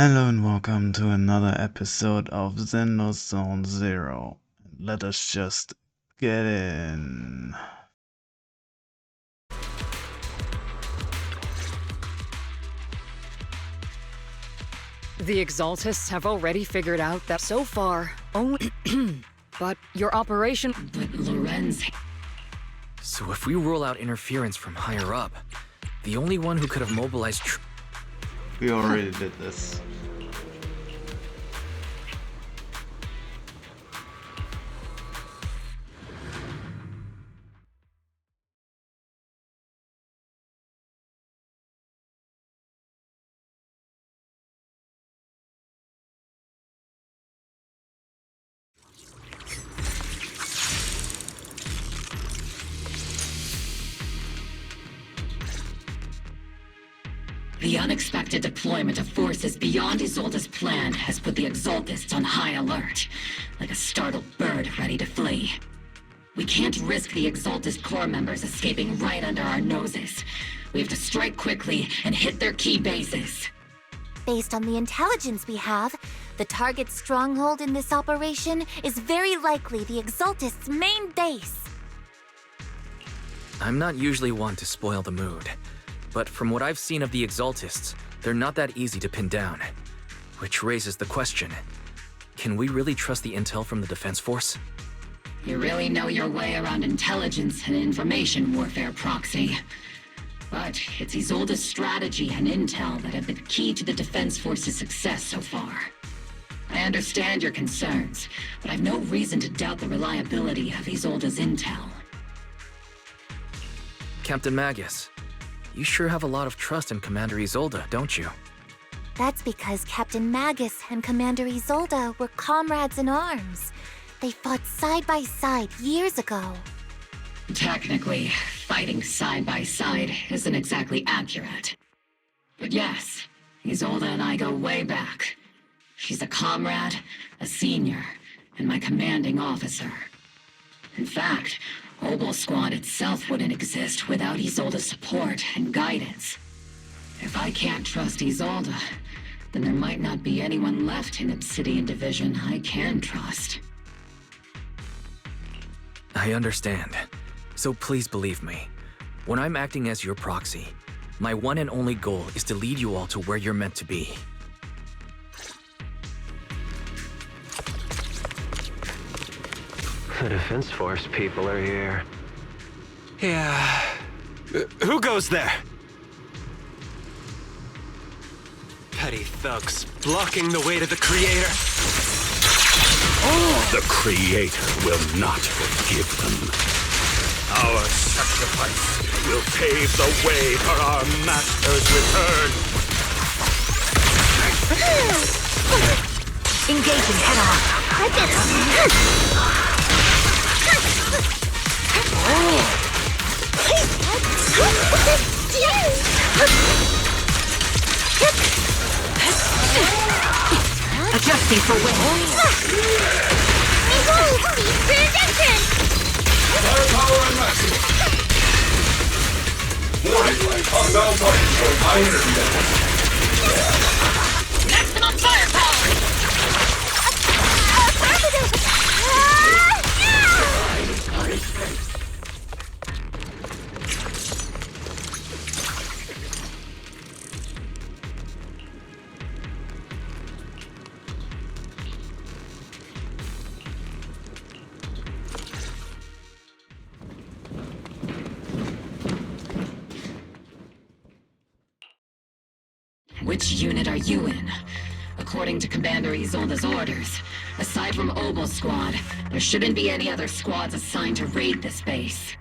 Hello and welcome to another episode of Zenless Zone Zero. Let us just get in. The Exaltists have already figured out that so far, only... but your operation... But Lorenz... So if we rule out interference from higher up, the only one who could have mobilized We already did this. The unexpected deployment of forces beyond Isolde's plan has put the Exaltists on high alert, like a startled bird ready to flee. We can't risk the Exaltist core members escaping right under our noses. We have to strike quickly and hit their key bases. Based on the intelligence we have, the target's stronghold in this operation is very likely the Exaltists' main base. I'm not usually one to spoil the mood, but from what I've seen of the Exaltists, they're not that easy to pin down. Which raises the question, can we really trust the intel from the Defense Force? You really know your way around intelligence and information warfare, Proxy. But it's Isolde's strategy and intel that have been key to the Defense Force's success so far. I understand your concerns, but I've no reason to doubt the reliability of Isolde's intel. Captain Magus, you sure have a lot of trust in Commander Isolde, don't you? That's because Captain Magus and Commander Isolde were comrades in arms. They fought side by side years ago. Technically, fighting side by side isn't exactly accurate. But yes, Isolde and I go way back. She's a comrade, a senior, and my commanding officer. In fact, Obel Squad itself wouldn't exist without Isolde's support and guidance. If I can't trust Isolde, then there might not be anyone left in Obsidian Division I can trust. I understand. So please believe me. When I'm acting as your proxy, my one and only goal is to lead you all to where you're meant to be. The Defense Force people are here. Yeah. Who goes there? Petty thugs blocking the way to the Creator. The Creator will not forgive them. Our sacrifice will pave the way for our Master's return. Engaging head-on. Adjusting for wind. Firepower and maximum. Warning, compound points for high energy level. Maximum firepower! Which unit are you in? According to Commander Isolde's orders, aside from Obel Squad, there shouldn't be any other squads assigned to raid this base.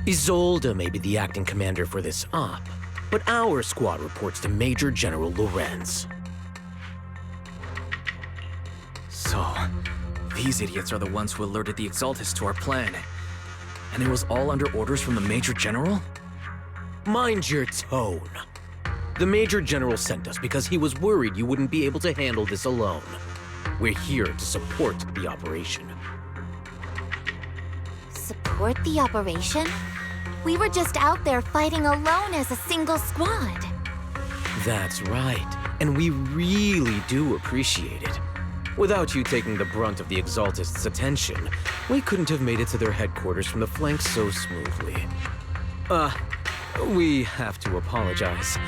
Isolde may be the acting commander for this op, but our squad reports to Major General Lorenz. So, these idiots are the ones who alerted the Exaltists to our plan. And it was all under orders from the Major General? Mind your tone. The Major General sent us because he was worried you wouldn't be able to handle this alone. We're here to support the operation. Support the operation? We were just out there fighting alone as a single squad. That's right. and we really do appreciate it. Without you taking the brunt of the Exaltists' attention, we couldn't have made it to their headquarters from the flanks so smoothly. We have to apologize.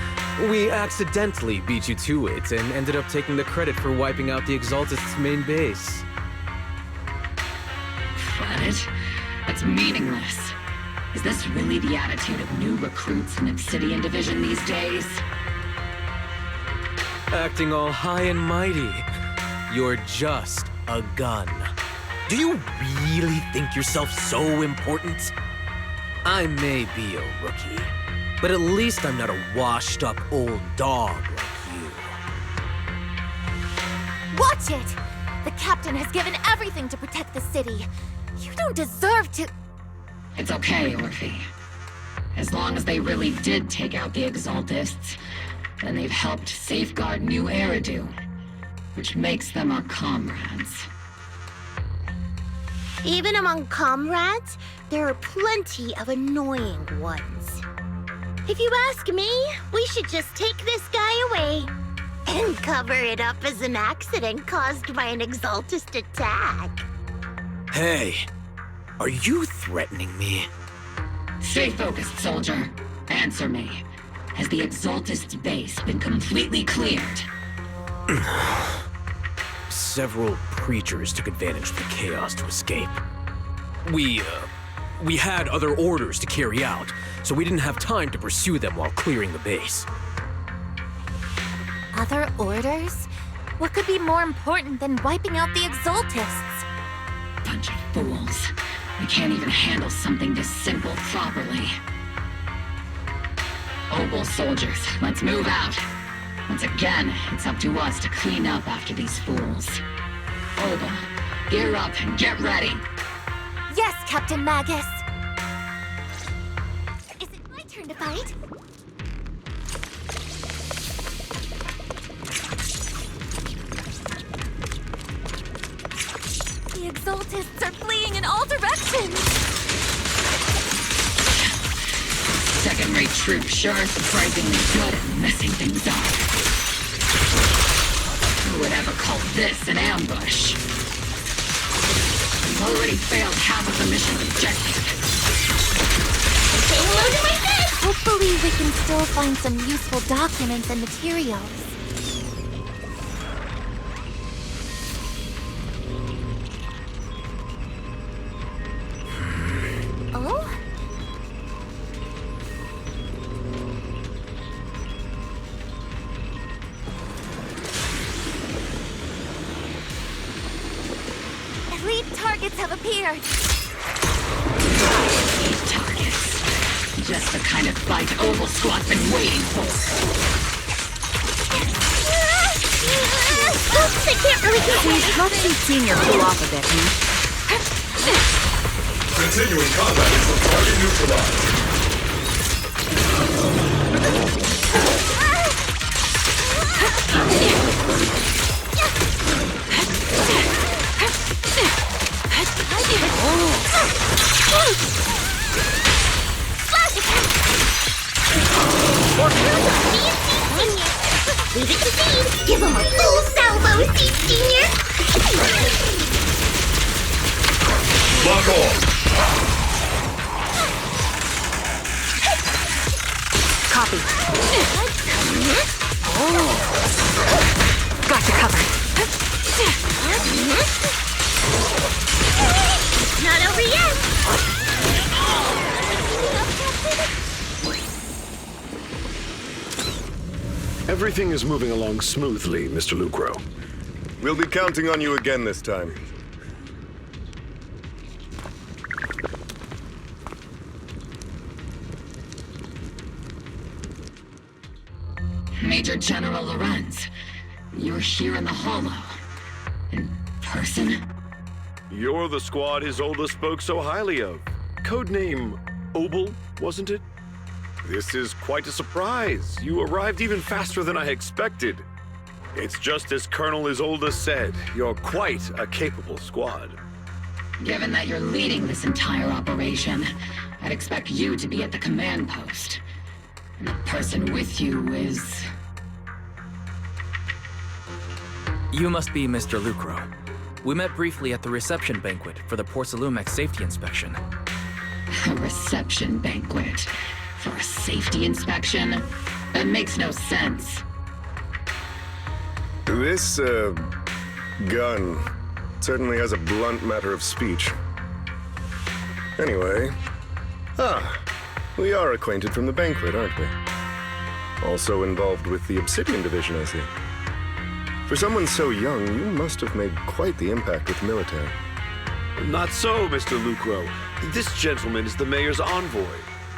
We accidentally beat you to it and ended up taking the credit for wiping out the Exaltists' main base. Credit? That's meaningless. Is this really the attitude of new recruits in Obsidian Division these days? Acting all high and mighty. You're just a gun. Do you really think yourself so important? I may be a rookie, but at least I'm not a washed-up old dog like you. Watch it! The captain has given everything to protect the city. You don't deserve to... It's okay, Orphe. As long as they really did take out the Exaltists, then they've helped safeguard New Eridu, which makes them our comrades. Even among comrades, there are plenty of annoying ones. If you ask me, we should just take this guy away and cover it up as an accident caused by an Exaltist attack. Hey, are you threatening me? Stay focused, soldier. Answer me. Has the Exaltist base been completely cleared? Several preachers took advantage of the chaos to escape. We had other orders to carry out, so we didn't have time to pursue them while clearing the base. Other orders? What could be more important than wiping out the Exaltists? Bunch of fools. We can't even handle something this simple properly. Obel soldiers, let's move out. Once again, it's up to us to clean up after these fools. Obel, gear up and get ready. Yes, Captain Magus! Is it my turn to fight? The Exaltists are fleeing in all directions! Second-rate troops sure are surprisingly good at messing things up. Who would ever call this an ambush? We've already failed half of the mission's objective. Say hello to my bed! Hopefully we can still find some useful documents and materials. Oh? Elite targets have appeared. These targets. Just the kind of fight Obel Squad's been waiting for. Oops, I can't really get We've helped you senior cool off a bit, Continuing combat until target neutralized. Leave it to Seed! Give him a full salvo, Seed Senior! Lock on. Copy. Got you covered. Not over yet! Everything is moving along smoothly, Mr. Lucro. We'll be counting on you again this time. Major General Lorenz, you're here in the Hollow. In person? You're the squad Isolde spoke so highly of. Codename Obel, wasn't it? This is quite a surprise. You arrived even faster than I expected. It's just as Colonel Isolde said, you're quite a capable squad. Given that you're leading this entire operation, I'd expect you to be at the command post. And the person with you is... You must be Mr. Lucro. We met briefly at the reception banquet for the Porcelumex safety inspection. A reception banquet for a safety inspection? That makes no sense. This, gun certainly has a blunt matter of speech. Anyway, we are acquainted from the banquet, aren't we? Also involved with the Obsidian Division, I see. For someone so young, you must have made quite the impact with the military. Not so, Mr. Lucro. This gentleman is the mayor's envoy,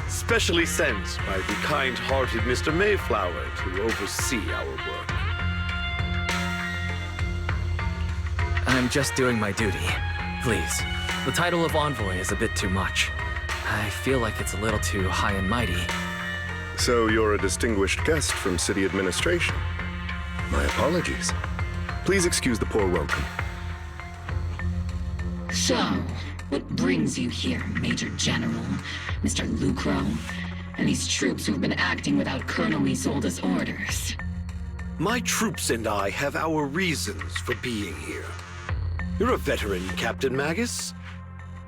specially sent by the kind-hearted Mr. Mayflower to oversee our work. I'm just doing my duty. Please. The title of envoy is a bit too much. I feel like it's a little too high and mighty. So you're a distinguished guest from city administration. My apologies. Please excuse the poor welcome. So, what brings you here, Major General, Mr. Lucro, and these troops who've been acting without Colonel Isolde's orders? My troops and I have our reasons for being here. You're a veteran, Captain Magus.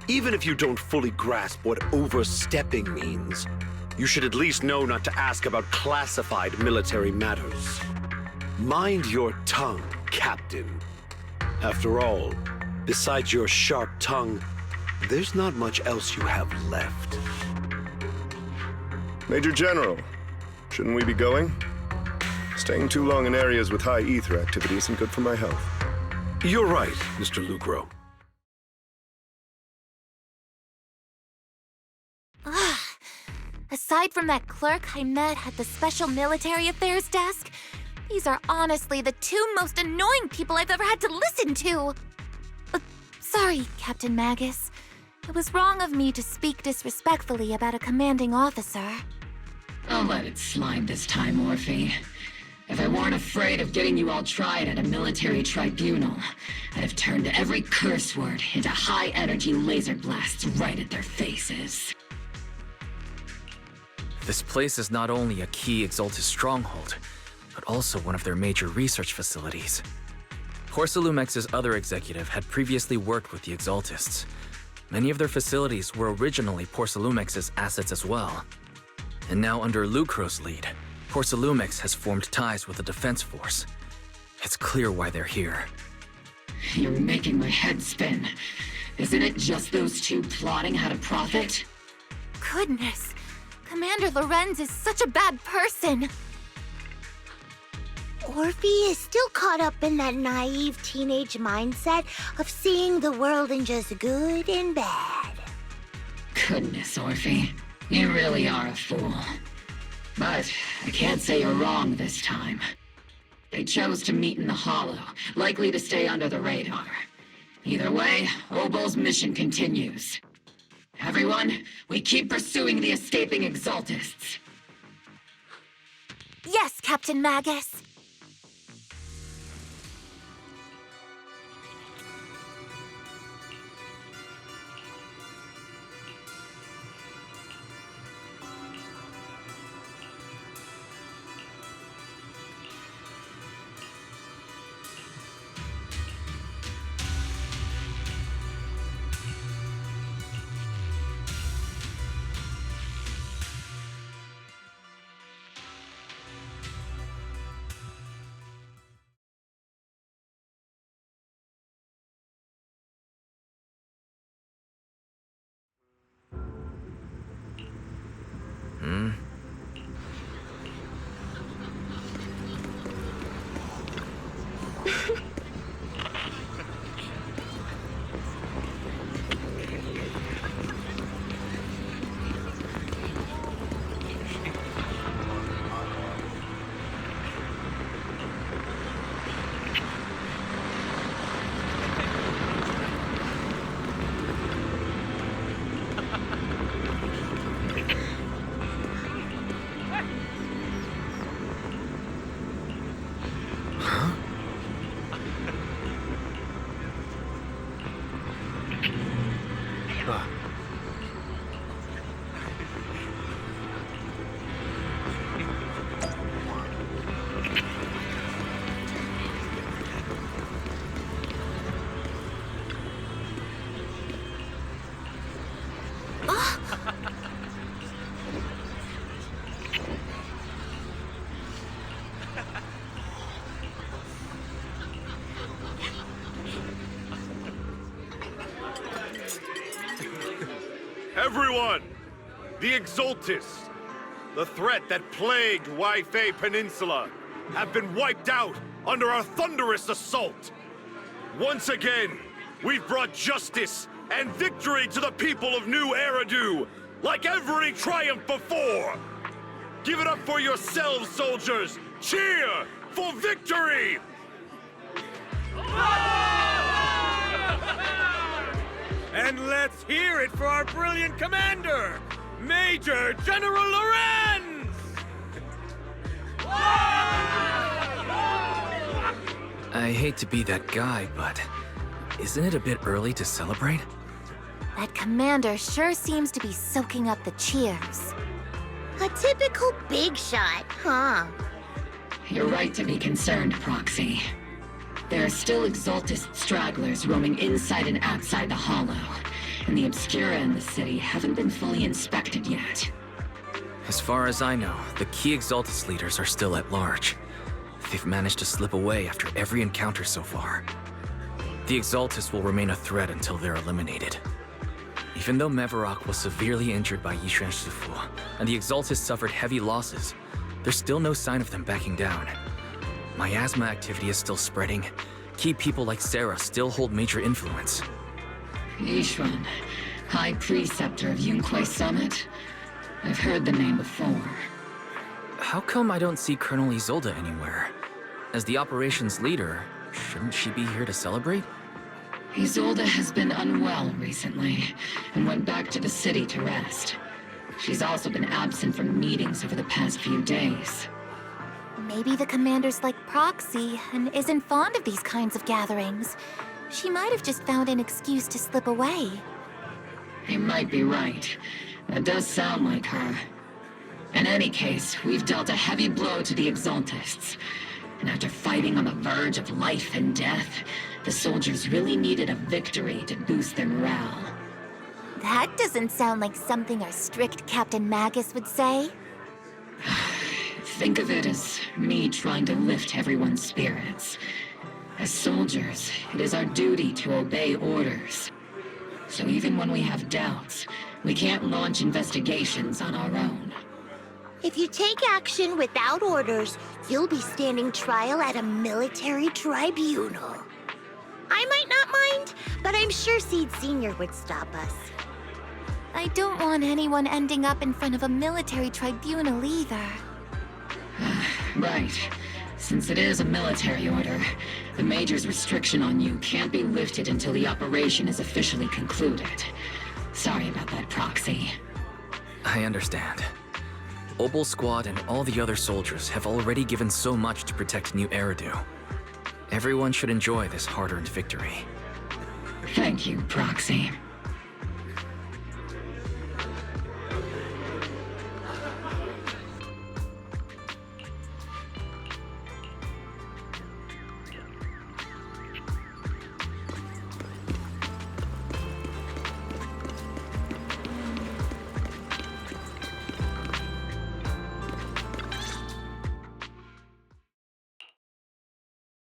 Even if you don't fully grasp what overstepping means, you should at least know not to ask about classified military matters. Mind your tongue, Captain. After all, besides your sharp tongue, there's not much else you have left. Major General, shouldn't we be going? Staying too long in areas with high ether activity isn't good for my health. You're right, Mr. Lucro. Aside from that clerk I met at the Special Military Affairs desk, these are honestly the two most annoying people I've ever had to listen to. Sorry, Captain Magus. It was wrong of me to speak disrespectfully about a commanding officer. I'll let it slide this time, Orphe. If I weren't afraid of getting you all tried at a military tribunal, I'd have turned every curse word into high-energy laser blasts right at their faces. This place is not only a key Exaltus stronghold, but also one of their major research facilities. Porcelumex's other executive had previously worked with the Exaltists. Many of their facilities were originally Porcelumex's assets as well. And now under Lucro's lead, Porcelumex has formed ties with the defense force. It's clear why they're here. You're making my head spin. Isn't it just those two plotting how to profit? Goodness, Commander Lorenz is such a bad person. Orphe is still caught up in that naive teenage mindset of seeing the world in just good and bad. Goodness, Orphe. You really are a fool. But I can't say you're wrong this time. They chose to meet in the Hollow, likely to stay under the radar. Either way, Obol's mission continues. Everyone, we keep pursuing the escaping Exaltists. Yes, Captain Magus. Everyone! The Exaltists, the threat that plagued Waifei Peninsula, have been wiped out under our thunderous assault. Once again, we've brought justice and victory to the people of New Eridu, like every triumph before. Give it up for yourselves, soldiers! Cheer for victory! And let's hear it for our brilliant commander, Major General Lorenz! I hate to be that guy, but isn't it a bit early to celebrate? That commander sure seems to be soaking up the cheers. A typical big shot, huh? You're right to be concerned, Proxy. There are still Exaltist stragglers roaming inside and outside the Hollow, and the Obscura in the city haven't been fully inspected yet. As far as I know, the key Exaltist leaders are still at large. They've managed to slip away after every encounter so far. The Exaltists will remain a threat until they're eliminated. Even though Mevarok was severely injured by Yishuan Shifu, and the Exaltists suffered heavy losses, there's still no sign of them backing down. Miasma activity is still spreading. Key people like Sarah still hold major influence. Yishuan, High Preceptor of Yunquai Summit? I've heard the name before. How come I don't see Colonel Isolde anywhere? As the operations leader, shouldn't she be here to celebrate? Isolde has been unwell recently, and went back to the city to rest. She's also been absent from meetings over the past few days. Maybe the commander's like Proxy and isn't fond of these kinds of gatherings. She might have just found an excuse to slip away. You might be right. That does sound like her. In any case, we've dealt a heavy blow to the Exaltists. And after fighting on the verge of life and death, the soldiers really needed a victory to boost their morale. That doesn't sound like something our strict Captain Magus would say. Think of it as me trying to lift everyone's spirits. As soldiers, it is our duty to obey orders. So even when we have doubts, we can't launch investigations on our own. If you take action without orders, you'll be standing trial at a military tribunal. I might not mind, but I'm sure Seed Sr. would stop us. I don't want anyone ending up in front of a military tribunal either. Right. Since it is a military order, the Major's restriction on you can't be lifted until the operation is officially concluded. Sorry about that, Proxy. I understand. Obel Squad and all the other soldiers have already given so much to protect New Eridu. Everyone should enjoy this hard-earned victory. Thank you, Proxy.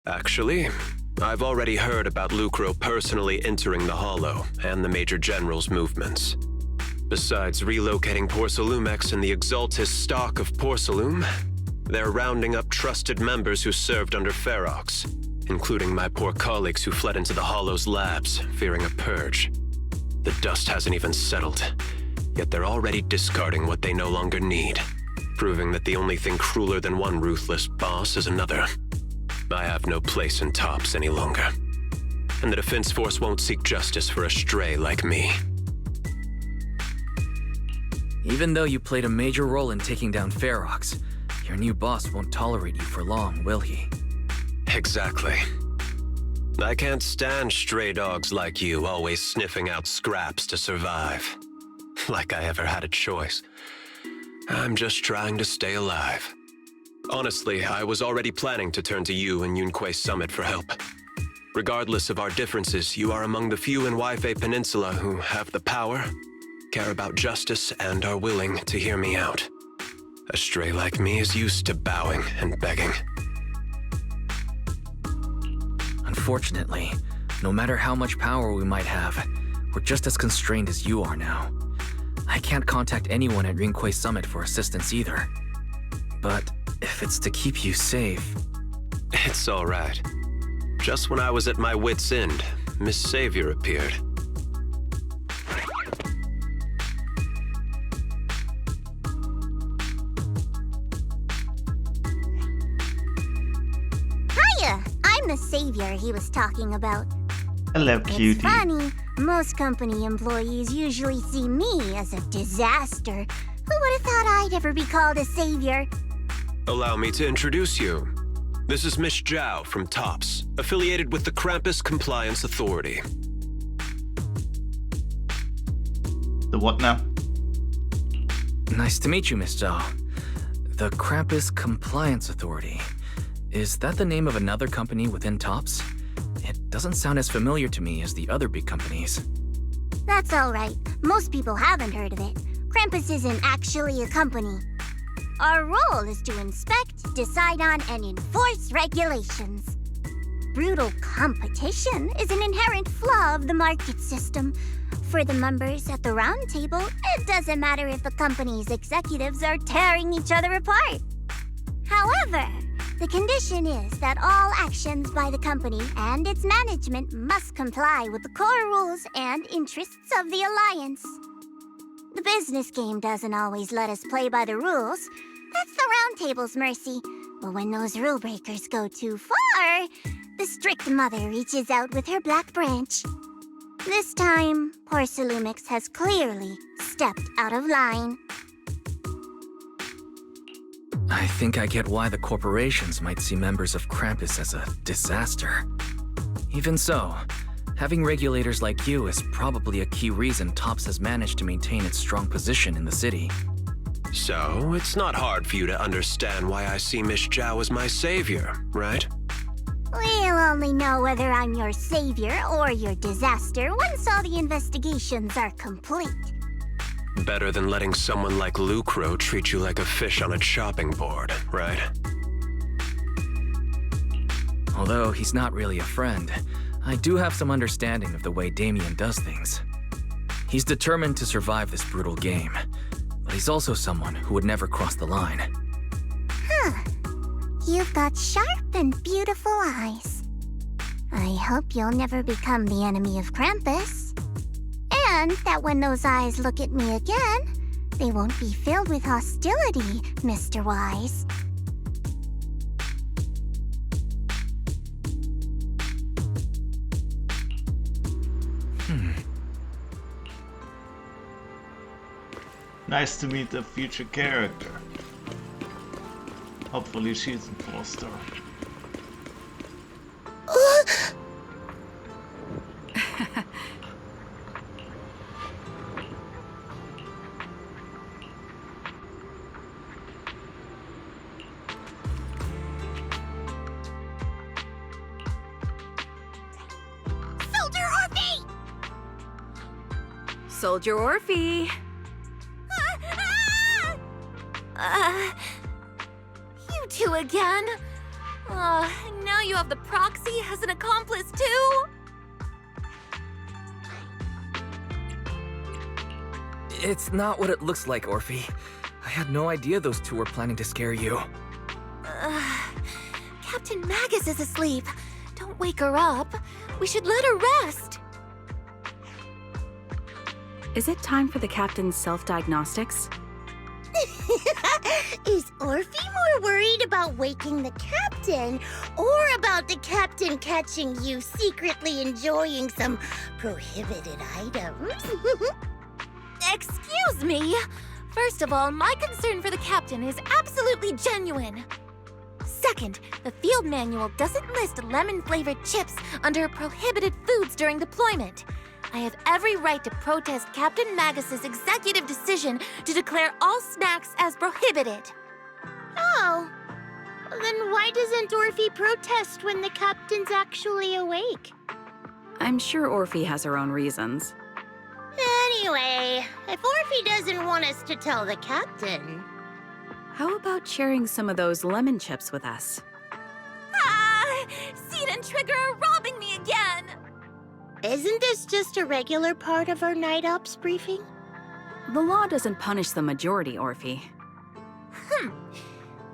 Actually, I've already heard about Lucro personally entering the Hollow and the Major General's movements. Besides relocating Porcelumex and the Exaltist stock of Porcelume, they're rounding up trusted members who served under Ferox, including my poor colleagues who fled into the Hollow's labs, fearing a purge. The dust hasn't even settled, yet they're already discarding what they no longer need, proving that the only thing crueler than one ruthless boss is another. I have no place in TOPS any longer. And the Defense Force won't seek justice for a stray like me. Even though you played a major role in taking down Ferox, your new boss won't tolerate you for long, will he? Exactly. I can't stand stray dogs like you always sniffing out scraps to survive. Like I ever had a choice. I'm just trying to stay alive. Honestly, I was already planning to turn to you and Yunquai Summit for help. Regardless of our differences, you are among the few in Waifei Peninsula who have the power, care about justice, and are willing to hear me out. A stray like me is used to bowing and begging. Unfortunately, no matter how much power we might have, we're just as constrained as you are now. I can't contact anyone at Rinquay Summit for assistance either. But if it's to keep you safe... It's all right. Just when I was at my wit's end, Miss Savior appeared. Hiya! I'm the savior he was talking about. Hello, cutie. It's funny, most company employees usually see me as a disaster. Who would have thought I'd ever be called a savior? Allow me to introduce you. This is Miss Zhao from TOPS, affiliated with the Krampus Compliance Authority. The what now? Nice to meet you, Miss Zhao. The Krampus Compliance Authority. Is that the name of another company within TOPS? It doesn't sound as familiar to me as the other big companies. That's alright. Most people haven't heard of it. Krampus isn't actually a company. Our role is to inspect, decide on, and enforce regulations. Brutal competition is an inherent flaw of the market system. For the members at the round table, it doesn't matter if a company's executives are tearing each other apart. However, the condition is that all actions by the company and its management must comply with the core rules and interests of the Alliance. The business game doesn't always let us play by the rules. That's the round table's mercy. But when those rule breakers go too far, the strict mother reaches out with her black branch. This time, Porcelumix has clearly stepped out of line. I think I get why the corporations might see members of Krampus as a disaster. Even so, having regulators like you is probably a key reason TOPS has managed to maintain its strong position in the city. So, it's not hard for you to understand why I see Miss Zhao as my savior, right? We'll only know whether I'm your savior or your disaster once all the investigations are complete. Better than letting someone like Lucro treat you like a fish on a chopping board, right? Although he's not really a friend, I do have some understanding of the way Damien does things. He's determined to survive this brutal game, but he's also someone who would never cross the line. Huh. You've got sharp and beautiful eyes. I hope you'll never become the enemy of Krampus. And that when those eyes look at me again, they won't be filled with hostility, Mr. Wise. Nice to meet a future character. Hopefully she's in 4-star. Soldier Orphe! You two again? Now you have the proxy as an accomplice too? It's not what it looks like, Orphe. I had no idea those two were planning to scare you. Captain Magus is asleep. Don't wake her up. We should let her rest. Is it time for the captain's self-diagnostics? Is Orphe more worried about waking the captain or about the captain catching you secretly enjoying some prohibited items? Excuse me! First of all, my concern for the captain is absolutely genuine. Second, the field manual doesn't list lemon-flavored chips under prohibited foods during deployment. I have every right to protest Captain Magus's executive decision to declare all snacks as prohibited. Oh, then why doesn't Orphe protest when the captain's actually awake? I'm sure Orphe has her own reasons. Anyway, if Orphe doesn't want us to tell the captain... How about sharing some of those lemon chips with us? Seed and Trigger are robbing me again! Isn't this just a regular part of our night ops briefing? The law doesn't punish the majority, Orphe.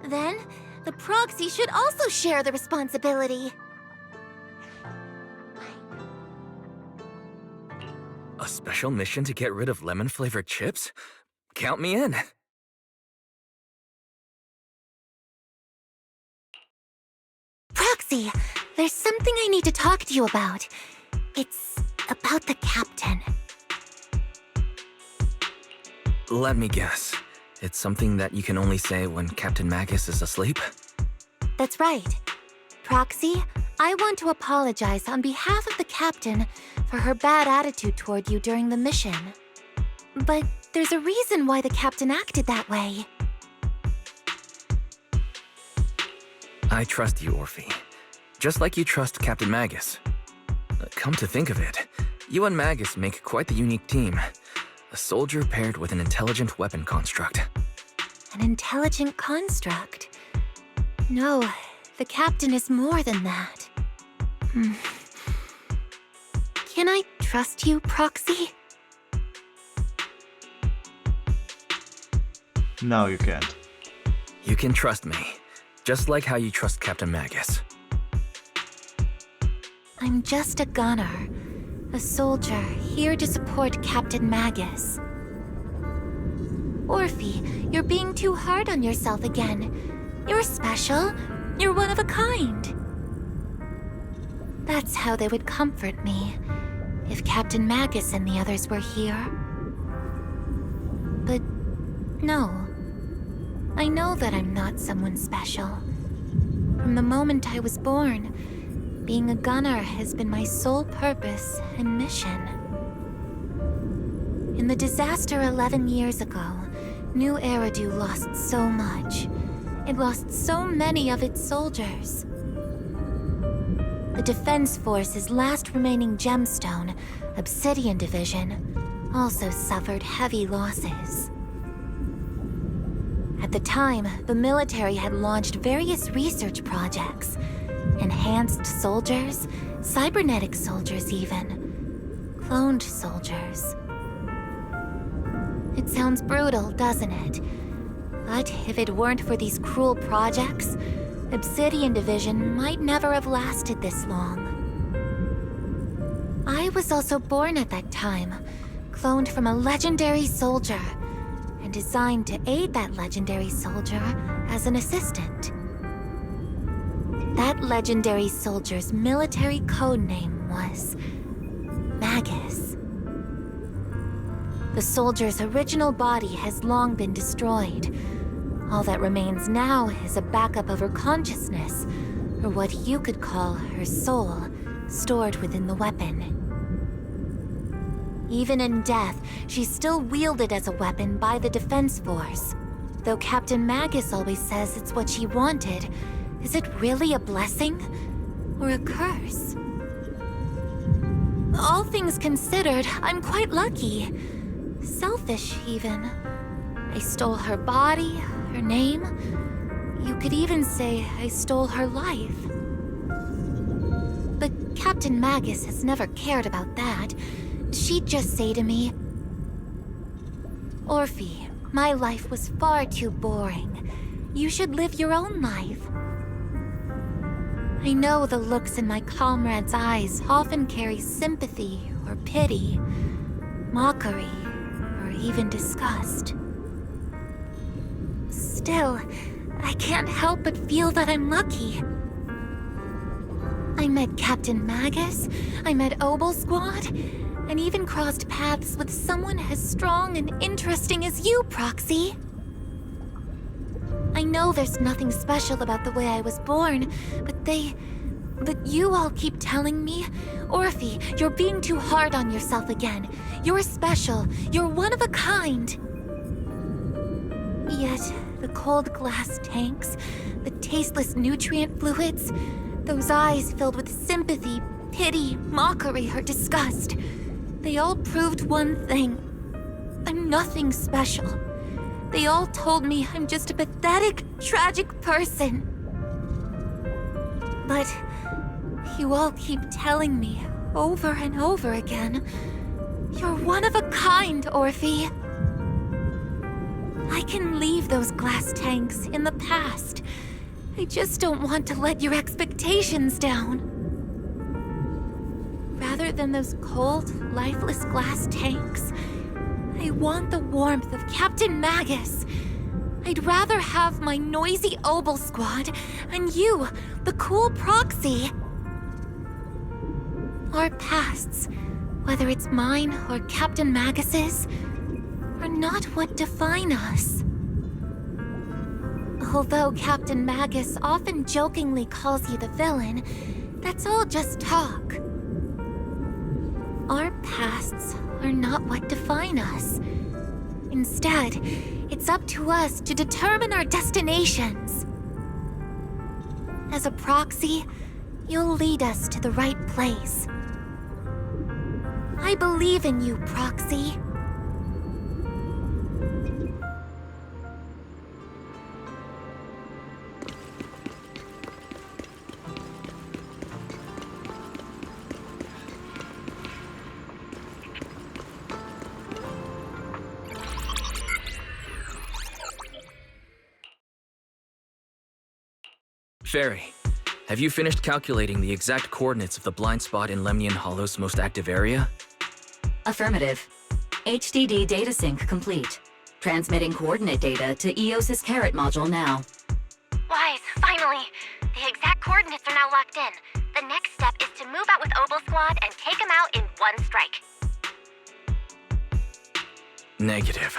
Then, the proxy should also share the responsibility. A special mission to get rid of lemon-flavored chips? Count me in. Proxy, there's something I need to talk to you about. It's about the captain. Let me guess. It's something that you can only say when Captain Magus is asleep? That's right. Proxy, I want to apologize on behalf of the captain for her bad attitude toward you during the mission. But there's a reason why the captain acted that way. I trust you, Orphe. Just like you trust Captain Magus. Come to think of it, you and Magus make quite the unique team. A soldier paired with an intelligent weapon construct. An intelligent construct? No, the captain is more than that. Can I trust you, Proxy? No, you can't. You can trust me, just like how you trust Captain Magus. I'm just a gunner. A soldier, here to support Captain Magus. Orphe, you're being too hard on yourself again. You're special. You're one of a kind. That's how they would comfort me, if Captain Magus and the others were here. But no. I know that I'm not someone special. From the moment I was born, being a gunner has been my sole purpose and mission. In the disaster 11 years ago, New Eridu lost so much. It lost so many of its soldiers. The Defense Force's last remaining gemstone, Obsidian Division, also suffered heavy losses. At the time, the military had launched various research projects. Enhanced soldiers, cybernetic soldiers even. Cloned soldiers. It sounds brutal, doesn't it? But if it weren't for these cruel projects, Obsidian Division might never have lasted this long. I was also born at that time, cloned from a legendary soldier, and designed to aid that legendary soldier as an assistant. That legendary soldier's military code name was Magus. The soldier's original body has long been destroyed. All that remains now is a backup of her consciousness, or what you could call her soul, stored within the weapon. Even in death, she's still wielded as a weapon by the Defense Force. Though Captain Magus always says it's what she wanted, is it really a blessing or a curse? All things considered, I'm quite lucky. Selfish, even. I stole her body, her name. You could even say I stole her life. But Captain Magus has never cared about that. She'd just say to me, Orphe, my life was far too boring. You should live your own life. I know the looks in my comrades' eyes often carry sympathy or pity, mockery, or even disgust. Still, I can't help but feel that I'm lucky. I met Captain Magus, I met Obel Squad, and even crossed paths with someone as strong and interesting as you, Proxy. I know there's nothing special about the way I was born, but you all keep telling me, Orphe, you're being too hard on yourself again. You're special. You're one of a kind. Yet, the cold glass tanks, the tasteless nutrient fluids, those eyes filled with sympathy, pity, mockery, or disgust, they all proved one thing. I'm nothing special. They all told me I'm just a pathetic, tragic person. But you all keep telling me over and over again, you're one of a kind, Orphe. I can leave those glass tanks in the past. I just don't want to let your expectations down. Rather than those cold, lifeless glass tanks, I want the warmth of Captain Magus. I'd rather have my noisy Obel squad and you, the cool proxy. Our pasts, whether it's mine or Captain Magus's, are not what define us. Although Captain Magus often jokingly calls you the villain, that's all just talk. Our pasts are not what define us. Instead, it's up to us to determine our destinations. As a proxy, you'll lead us to the right place. I believe in you, Proxy. Fairy, have you finished calculating the exact coordinates of the blind spot in Lemnian Hollow's most active area? Affirmative. HDD data sync complete. Transmitting coordinate data to EOS's Carrot module now. Wise, finally! The exact coordinates are now locked in. The next step is to move out with Obel Squad and take them out in one strike. Negative.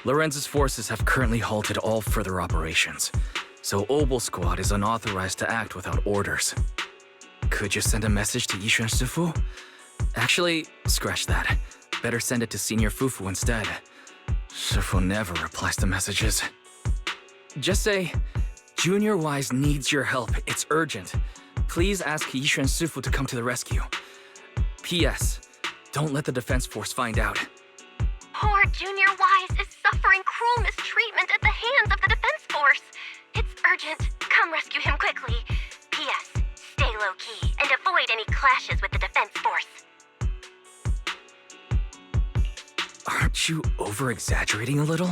Lorenz's forces have currently halted all further operations, so Obel Squad is unauthorized to act without orders. Could you send a message to Yishuan Shifu? Actually, scratch that. Better send it to Senior Fufu instead. Shifu never replies to messages. Just say, Junior Wise needs your help. It's urgent. Please ask Yishuan Shifu to come to the rescue. P.S. Don't let the defense force find out. Poor Junior Wise is suffering cruel mistreatment at the hands of the defense force. It's urgent. Come rescue him quickly. P.S. Stay low-key and avoid any clashes with the defense force. Aren't you over-exaggerating a little?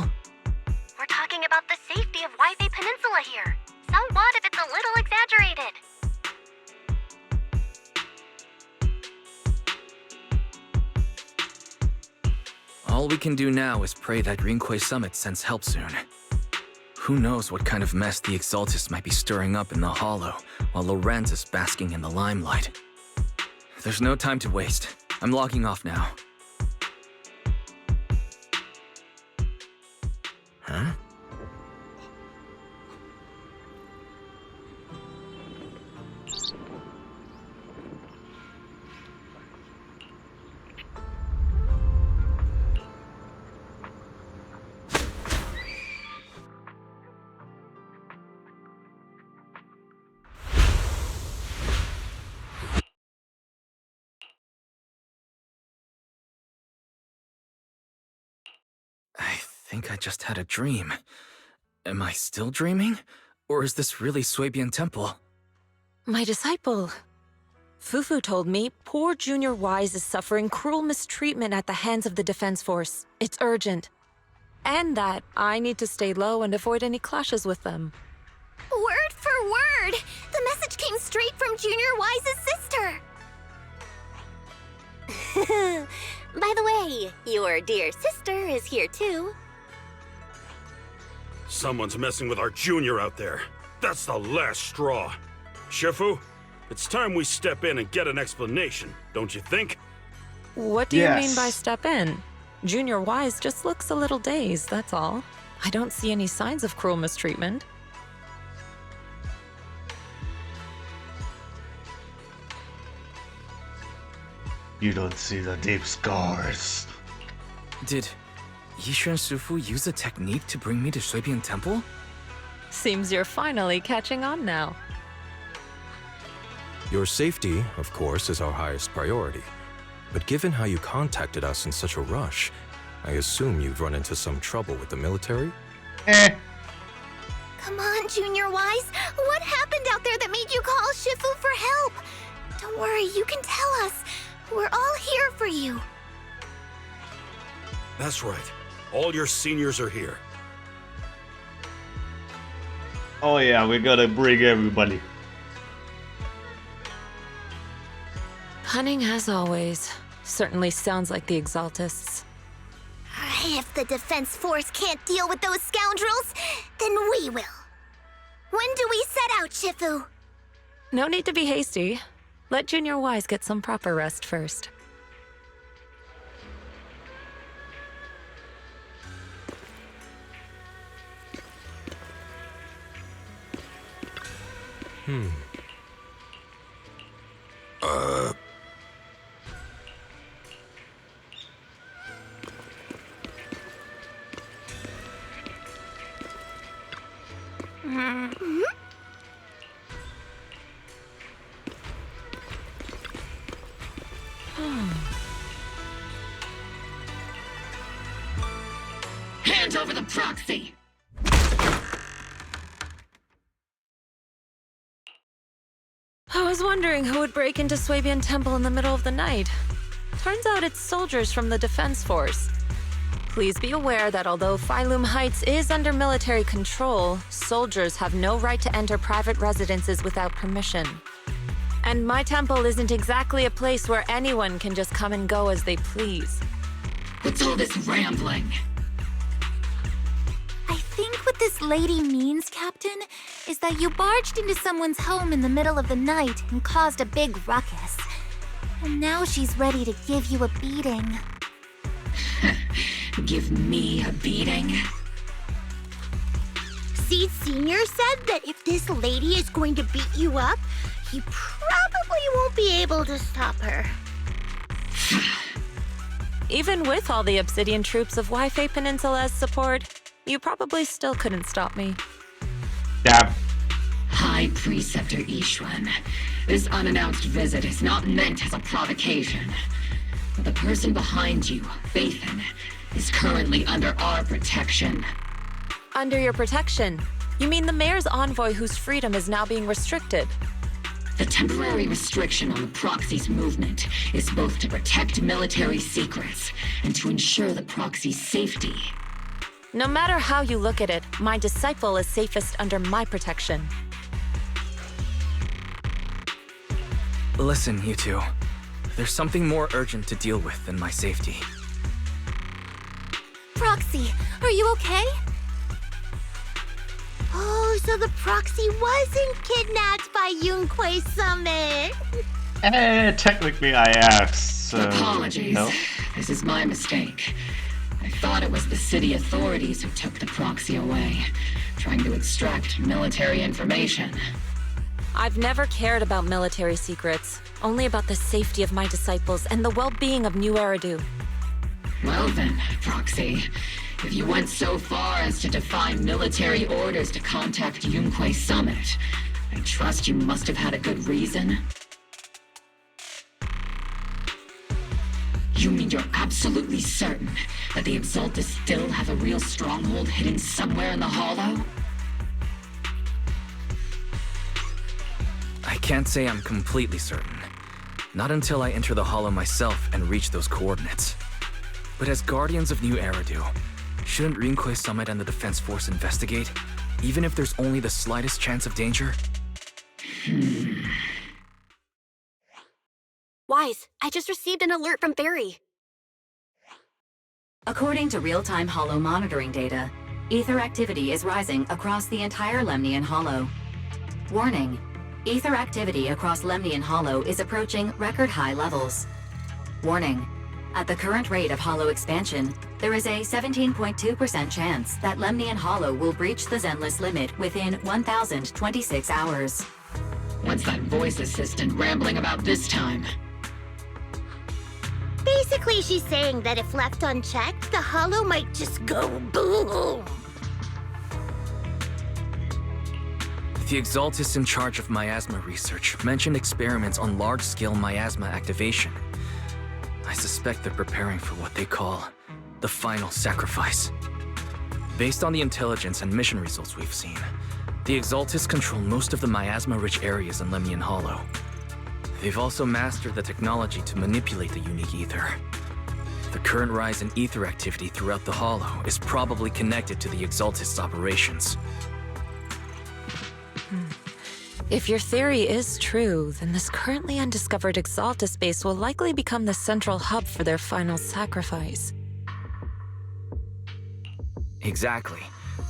We're talking about the safety of Waifei Peninsula here. So what if it's a little exaggerated? All we can do now is pray that Rinquay Summit sends help soon. Who knows what kind of mess the Exaltists might be stirring up in the Hollow, while Lorenz is basking in the limelight. There's no time to waste. I'm logging off now. Huh? I think I just had a dream. Am I still dreaming? Or is this really Swabian Temple? My disciple. Fufu told me poor Junior Wise is suffering cruel mistreatment at the hands of the defense force. It's urgent. And that I need to stay low and avoid any clashes with them. Word for word! The message came straight from Junior Wise's sister! By the way, your dear sister is here too. Someone's messing with our junior out there. That's the last straw. Shifu, it's time we step in and get an explanation, don't you think? What do you mean by step in? Junior Wise just looks a little dazed, that's all. I don't see any signs of cruel mistreatment. You don't see the deep scars. Did Yishuan Shifu use a technique to bring me to Swabian Temple? Seems you're finally catching on now. Your safety, of course, is our highest priority. But given how you contacted us in such a rush, I assume you've run into some trouble with the military? Come on, Junior Wise. What happened out there that made you call Shifu for help? Don't worry, you can tell us. We're all here for you. That's right. All your seniors are here. Oh yeah, we gotta bring everybody. Cunning as always. Certainly sounds like the Exaltists. If the Defense Force can't deal with those scoundrels, then we will. When do we set out, Shifu? No need to be hasty. Let Junior Wise get some proper rest first. Hand over the proxy! I was wondering who would break into Swabian Temple in the middle of the night. Turns out it's soldiers from the Defense Force. Please be aware that although Phylum Heights is under military control, soldiers have no right to enter private residences without permission. And my temple isn't exactly a place where anyone can just come and go as they please. What's all this rambling? I think what this lady means, Captain, is that you barged into someone's home in the middle of the night and caused a big ruckus. And now she's ready to give you a beating. Give me a beating? Seed Sr. said that if this lady is going to beat you up, he probably won't be able to stop her. Even with all the Obsidian troops of Waifei Peninsula's support, you probably still couldn't stop me. Damn. High Preceptor Ishwan, this unannounced visit is not meant as a provocation. But the person behind you, Phaethon, is currently under our protection. Under your protection? You mean the mayor's envoy whose freedom is now being restricted? The temporary restriction on the proxy's movement is both to protect military secrets and to ensure the proxy's safety. No matter how you look at it, my disciple is safest under my protection. Listen, you two. There's something more urgent to deal with than my safety. Proxy, are you okay? Oh, so the proxy wasn't kidnapped by Yunquei Summit. Technically I asked, so... Apologies. No? This is my mistake. I thought it was the city authorities who took the proxy away, trying to extract military information. I've never cared about military secrets, only about the safety of my disciples and the well-being of New Eridu. Well then, Proxy, if you went so far as to defy military orders to contact Yunquei Summit, I trust you must have had a good reason. You mean you're absolutely certain that the Exaltists still have a real stronghold hidden somewhere in the Hollow? I can't say I'm completely certain. Not until I enter the Hollow myself and reach those coordinates. But as Guardians of New Eridu, shouldn't Rinquei Summit and the Defense Force investigate, even if there's only the slightest chance of danger? Wise, I just received an alert from Barry. According to real-time Hollow monitoring data, ether activity is rising across the entire Lemnian Hollow. Warning, ether activity across Lemnian Hollow is approaching record-high levels. Warning, at the current rate of Hollow expansion, there is a 17.2% chance that Lemnian Hollow will breach the Zenless limit within 1,026 hours. What's that voice assistant rambling about this time? Basically, she's saying that if left unchecked, the Hollow might just go boom. The Exaltists in charge of miasma research mentioned experiments on large-scale miasma activation. I suspect they're preparing for what they call the final sacrifice. Based on the intelligence and mission results we've seen, the Exaltists control most of the miasma-rich areas in Lemnian Hollow. They've also mastered the technology to manipulate the unique ether. The current rise in ether activity throughout the Hollow is probably connected to the Exaltists' operations. If your theory is true, then this currently undiscovered Exaltus base will likely become the central hub for their final sacrifice. Exactly.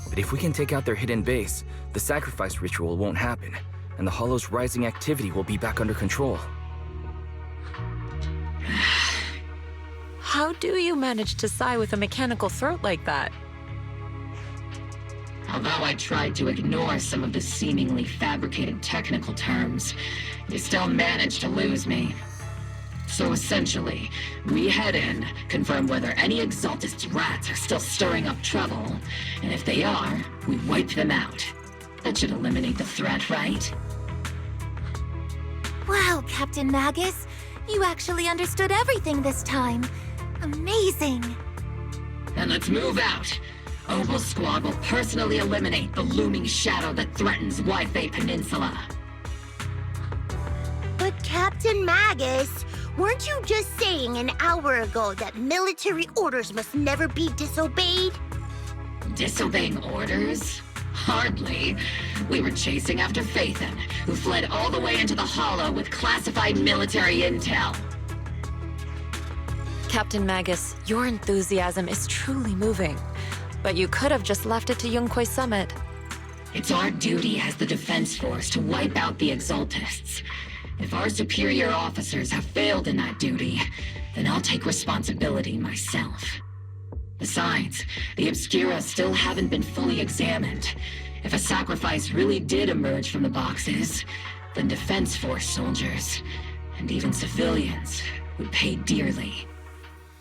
But if we can take out their hidden base, the sacrifice ritual won't happen, and the Hollow's rising activity will be back under control. How do you manage to sigh with a mechanical throat like that? Although I tried to ignore some of the seemingly fabricated technical terms, you still managed to lose me. So essentially, we head in, confirm whether any Exaltist rats are still stirring up trouble, and if they are, we wipe them out. That should eliminate the threat, right? Wow, Captain Magus. You actually understood everything this time. Amazing. Then let's move out. Opal Squad will personally eliminate the looming shadow that threatens Wi-Fi Peninsula. But Captain Magus, weren't you just saying an hour ago that military orders must never be disobeyed? Disobeying orders? Hardly. We were chasing after Phaethon, who fled all the way into the Hollow with classified military intel. Captain Magus, your enthusiasm is truly moving. But you could have just left it to Yunquay Summit. It's our duty as the Defense Force to wipe out the Exaltists. If our superior officers have failed in that duty, then I'll take responsibility myself. Besides, the Obscura still haven't been fully examined. If a sacrifice really did emerge from the boxes, then Defense Force soldiers, and even civilians, would pay dearly.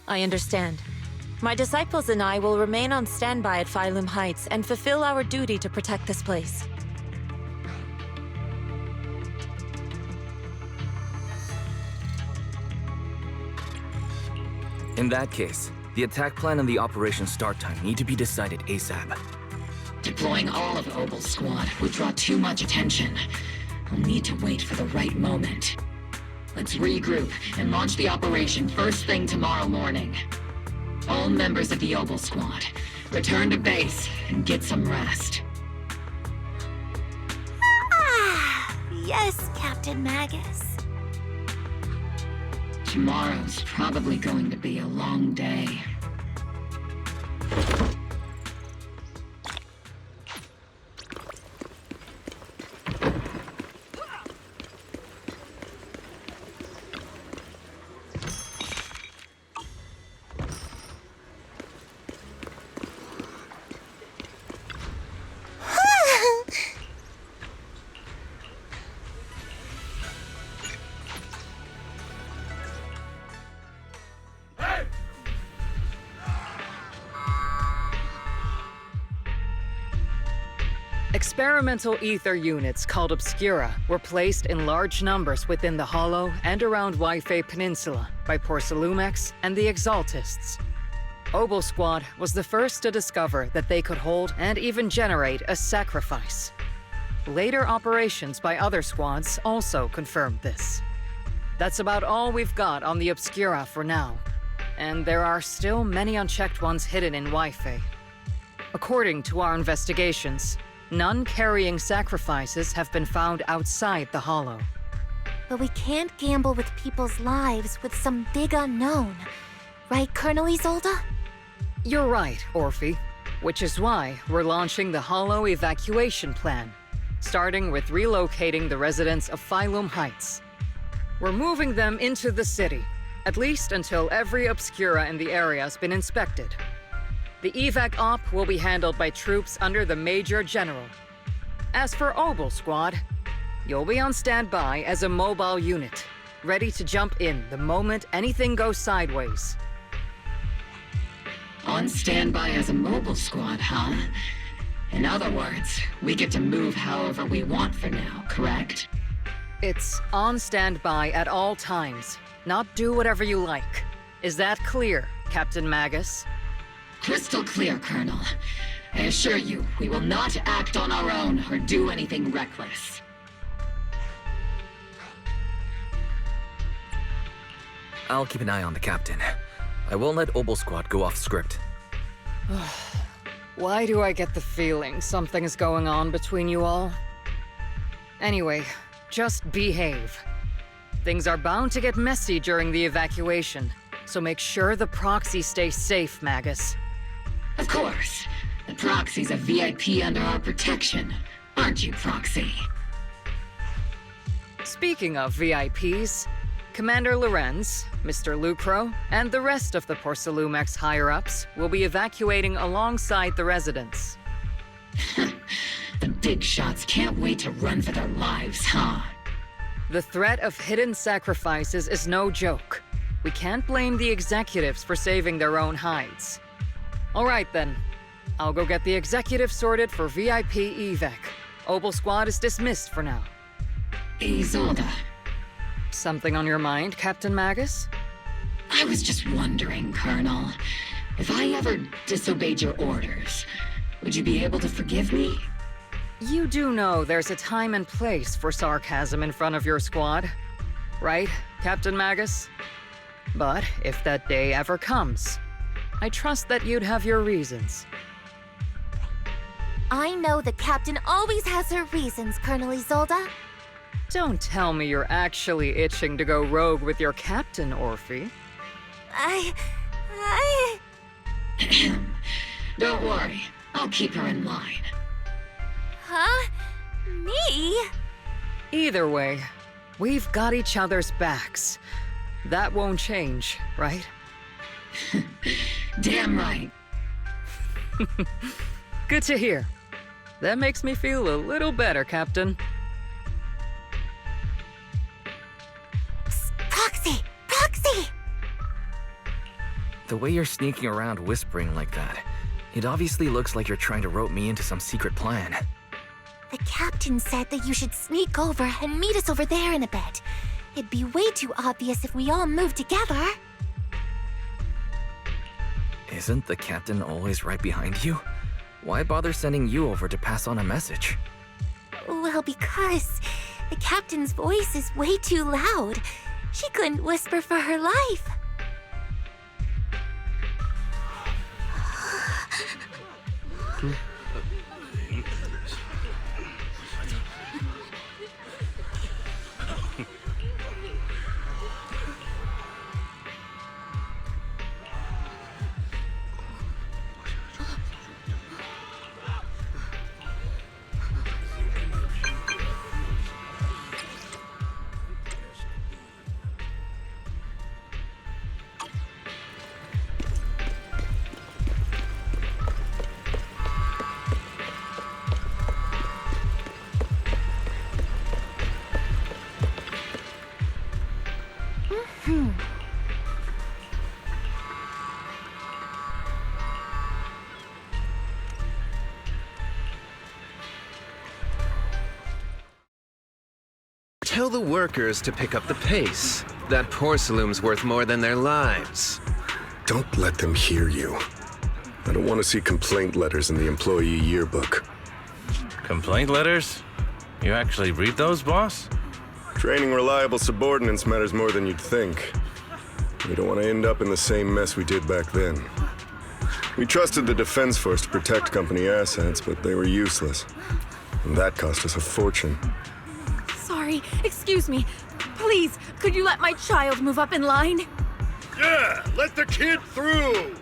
I understand. My disciples and I will remain on standby at Phylum Heights and fulfill our duty to protect this place. In that case, the attack plan and the operation start time need to be decided ASAP. Deploying all of Opal Squad would draw too much attention. I'll need to wait for the right moment. Let's regroup and launch the operation first thing tomorrow morning. All members of the Opal Squad, return to base and get some rest. Ah, yes, Captain Magus. Tomorrow's probably going to be a long day. Experimental ether units called Obscura were placed in large numbers within the Hollow and around Wi-Fi Peninsula by Porcelumex and the Exaltists. Opal Squad was the first to discover that they could hold and even generate a sacrifice. Later operations by other squads also confirmed this. That's about all we've got on the Obscura for now, and there are still many unchecked ones hidden in Wi-Fi. According to our investigations, none carrying sacrifices have been found outside the Hollow. But we can't gamble with people's lives with some big unknown. Right, Colonel Isolde? You're right, Orphe. Which is why we're launching the Hollow evacuation plan, starting with relocating the residents of Phylum Heights. We're moving them into the city, at least until every Obscura in the area has been inspected. The evac op will be handled by troops under the Major General. As for Opal Squad, you'll be on standby as a mobile unit, ready to jump in the moment anything goes sideways. On standby as a mobile squad, huh? In other words, we get to move however we want for now, correct? It's on standby at all times, not do whatever you like. Is that clear, Captain Magus? Crystal clear, Colonel. I assure you, we will not act on our own or do anything reckless. I'll keep an eye on the captain. I won't let Opal Squad go off script. Why do I get the feeling something's going on between you all? Anyway, just behave. Things are bound to get messy during the evacuation, so make sure the proxy stays safe, Magus. Of course. The Proxy's a VIP under our protection. Aren't you, Proxy? Speaking of VIPs, Commander Lorenz, Mr. Lucro, and the rest of the Porcelumex higher-ups will be evacuating alongside the residents. The big shots can't wait to run for their lives, huh? The threat of hidden sacrifices is no joke. We can't blame the executives for saving their own hides. All right then. I'll go get the executive sorted for VIP evac. Obel Squad is dismissed for now. Isolde. Something on your mind, Captain Magus? I was just wondering, Colonel. If I ever disobeyed your orders, would you be able to forgive me? You do know there's a time and place for sarcasm in front of your squad, right, Captain Magus? But if that day ever comes, I trust that you'd have your reasons. I know the captain always has her reasons, Colonel Isolde. Don't tell me you're actually itching to go rogue with your captain, Orphe. Don't worry. I'll keep her in line. Huh? Me? Either way, we've got each other's backs. That won't change, right? Damn right. Good to hear. That makes me feel a little better, Captain. Proxy! Proxy! The way you're sneaking around whispering like that, it obviously looks like you're trying to rope me into some secret plan. The captain said that you should sneak over and meet us over there in a bit. It'd be way too obvious if we all moved together. Isn't the captain always right behind you? Why bother sending you over to pass on a message? Well, because the captain's voice is way too loud. She couldn't whisper for her life. Tell the workers to pick up the pace. That porcelain's worth more than their lives. Don't let them hear you. I don't want to see complaint letters in the employee yearbook. Complaint letters? You actually read those, boss? Training reliable subordinates matters more than you'd think. We don't want to end up in the same mess we did back then. We trusted the Defense Force to protect company assets, but they were useless. And that cost us a fortune. Sorry, excuse me. Please, could you let my child move up in line? Yeah, let the kid through!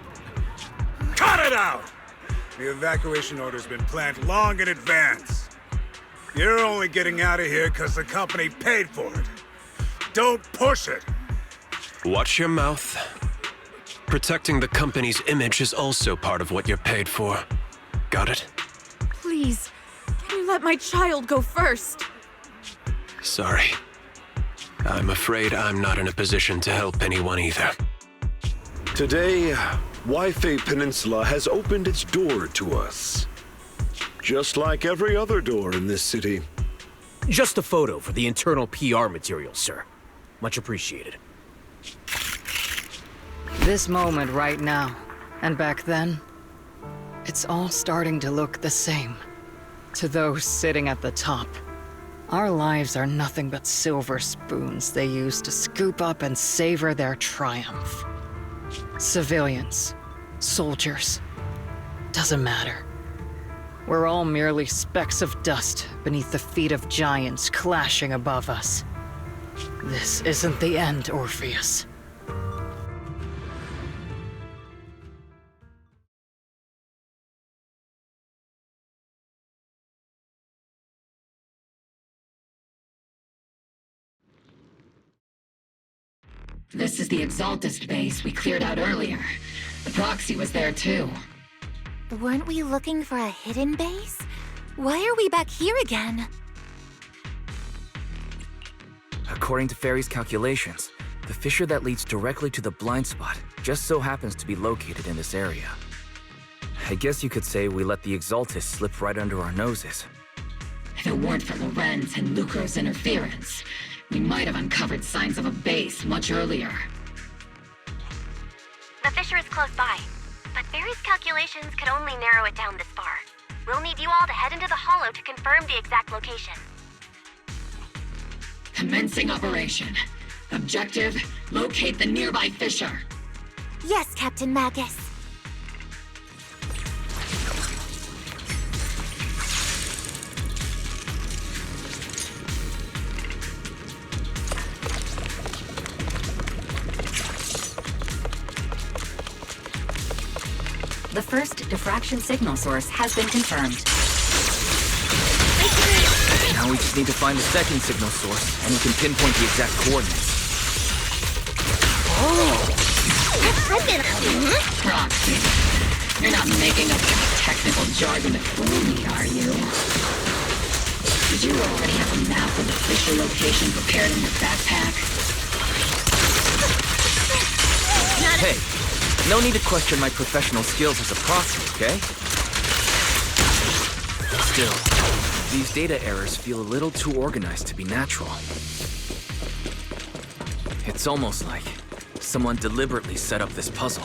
Cut it out! The evacuation order's been planned long in advance. You're only getting out of here because the company paid for it. Don't push it! Watch your mouth. Protecting the company's image is also part of what you're paid for. Got it? Please, can you let my child go first? Sorry. I'm afraid I'm not in a position to help anyone either. Today, Wi-Fi Peninsula has opened its door to us. Just like every other door in this city. Just a photo for the internal PR material, sir. Much appreciated. This moment right now, and back then, it's all starting to look the same. To those sitting at the top, our lives are nothing but silver spoons they use to scoop up and savor their triumph. Civilians, soldiers, doesn't matter. We're all merely specks of dust beneath the feet of giants clashing above us. This isn't the end, Orpheus. This is the Exaltist base we cleared out earlier. The proxy was there too. Weren't we looking for a hidden base? Why are we back here again? According to Fairy's calculations, the fissure that leads directly to the blind spot just so happens to be located in this area. I guess you could say we let the Exaltist slip right under our noses. If it weren't for Lorenz and Lucro's interference, we might have uncovered signs of a base much earlier. The fissure is close by, but Barry's calculations could only narrow it down this far. We'll need you all to head into the hollow to confirm the exact location. Commencing operation. Objective, locate the nearby fissure. Yes, Captain Magus. The first diffraction signal source has been confirmed. Now we just need to find the second signal source, and we can pinpoint the exact coordinates. Proxy. You're not making up technical jargon to fool me, are you? Did you already have a map of the fissure location prepared in your backpack? Hey, no need to question my professional skills as a proxy, okay? Still, these data errors feel a little too organized to be natural. It's almost like someone deliberately set up this puzzle.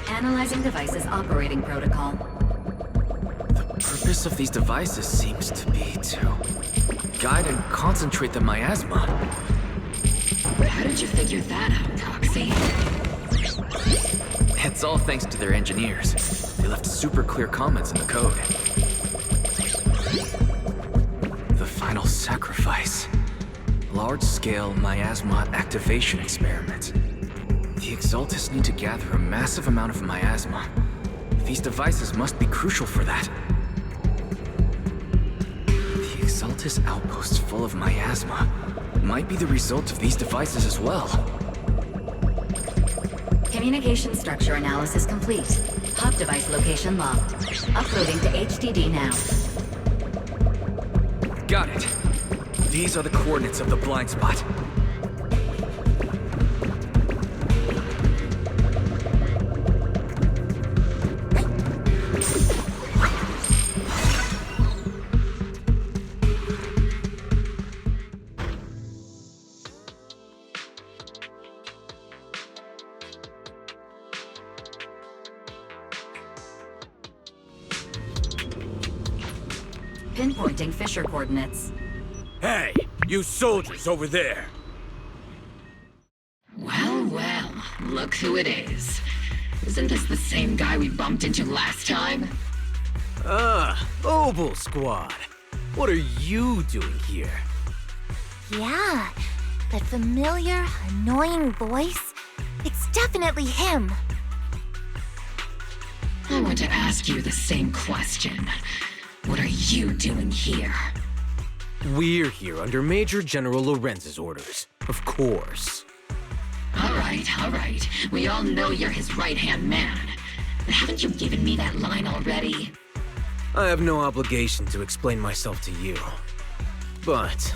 Analyzing device's operating protocol. The purpose of these devices seems to be to guide and concentrate the miasma. How did you figure that out, Proxy? It's all thanks to their engineers. They left super clear comments in the code. The final sacrifice. Large-scale miasma activation experiment. The Exaltists need to gather a massive amount of miasma. These devices must be crucial for that. The Exaltist outposts full of miasma might be the result of these devices as well. Communication structure analysis complete. Hub device location logged. Uploading to HDD now. Got it. These are the coordinates of the blind spot. Pinpointing fissure coordinates. Hey, you soldiers over there! Well, well, look who it is. Isn't this the same guy we bumped into last time? Obel Squad. What are you doing here? Yeah, that familiar, annoying voice. It's definitely him. I want to ask you the same question. What are you doing here? We're here under Major General Lorenz's orders, of course. All right. We all know you're his right-hand man. But haven't you given me that line already? I have no obligation to explain myself to you. But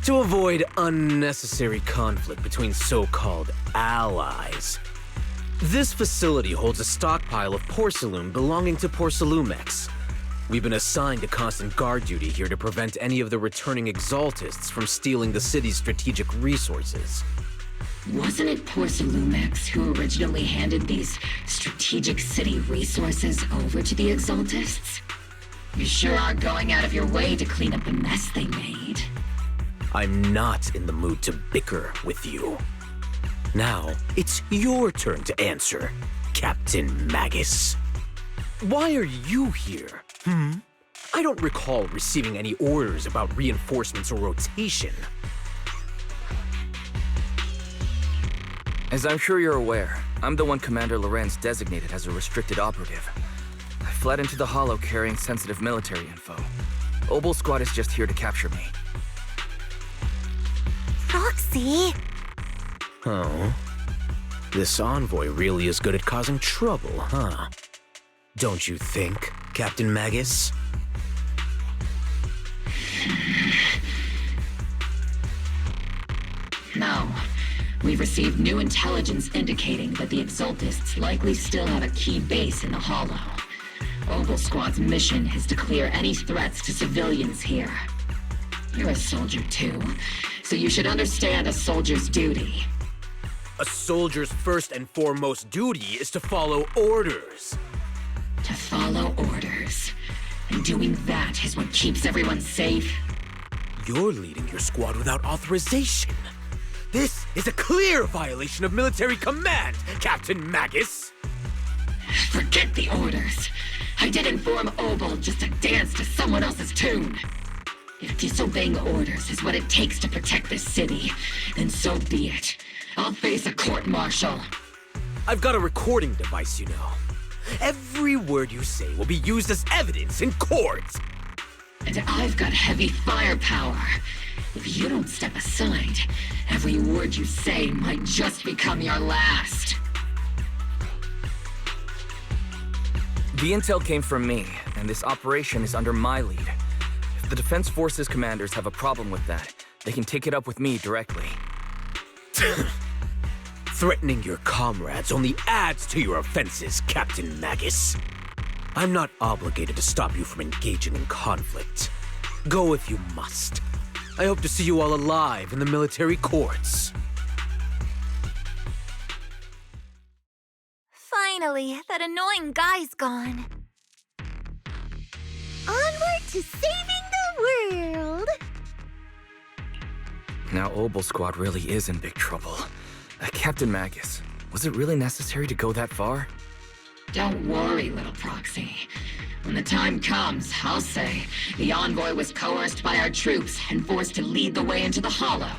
to avoid unnecessary conflict between so-called allies, this facility holds a stockpile of porcelain belonging to Porcelumex. We've been assigned to constant guard duty here to prevent any of the returning Exaltists from stealing the city's strategic resources. Wasn't it Porcelumex who originally handed these strategic city resources over to the Exaltists? You sure are going out of your way to clean up the mess they made. I'm not in the mood to bicker with you. Now, it's your turn to answer, Captain Magus. Why are you here? I don't recall receiving any orders about reinforcements or rotation. As I'm sure you're aware, I'm the one Commander Lorenz designated as a restricted operative. I fled into the Hollow carrying sensitive military info. Obel Squad is just here to capture me. Proxy? Oh. This envoy really is good at causing trouble, huh? Don't you think, Captain Magus? No. We've received new intelligence indicating that the Exaltists likely still have a key base in the Hollow. Obel Squad's mission is to clear any threats to civilians here. You're a soldier too, so you should understand a soldier's duty. A soldier's first and foremost duty is to follow orders. To follow orders. And doing that is what keeps everyone safe. You're leading your squad without authorization. This is a clear violation of military command, Captain Magus! Forget the orders. I did inform Obel just to dance to someone else's tune. If disobeying orders is what it takes to protect this city, then so be it. I'll face a court-martial. I've got a recording device, you know. Every word you say will be used as evidence in court. And I've got heavy firepower. If you don't step aside, every word you say might just become your last. The intel came from me, and this operation is under my lead. If the Defense Forces commanders have a problem with that, they can take it up with me directly. Threatening your comrades only adds to your offenses, Captain Magus. I'm not obligated to stop you from engaging in conflict. Go if you must. I hope to see you all alive in the military courts. Finally, that annoying guy's gone. Onward to saving the world! Now Obel Squad really is in big trouble. Captain Magus, was it really necessary to go that far? Don't worry, little proxy. When the time comes, I'll say the envoy was coerced by our troops and forced to lead the way into the Hollow.